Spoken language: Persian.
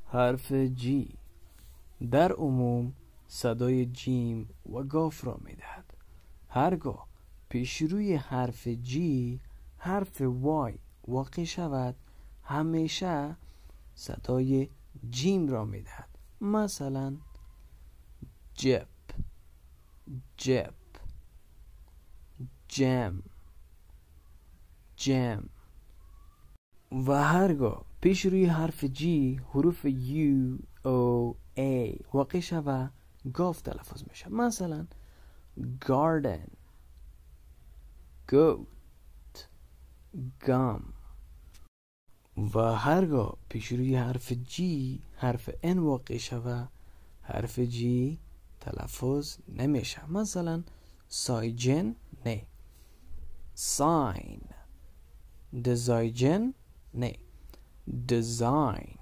حرف جی در عموم صدای جیم و گاف را میدهد. هرگاه پیش روی حرف جی حرف وای واقع شود همیشه صدای جیم را میدهد. مثلا جپ، جپ، جم، جم. و هرگاه پیش روی حرف جی حروف یو او ای واقع شود گاف تلفظ میشه. مثلا garden، goat، gum. و هرگاه پیش روی حرف جی حرف ان واقع شود حرف جی تلفظ نمیشه. مثلا سایجن نه، ساین. دزایجن نه، design.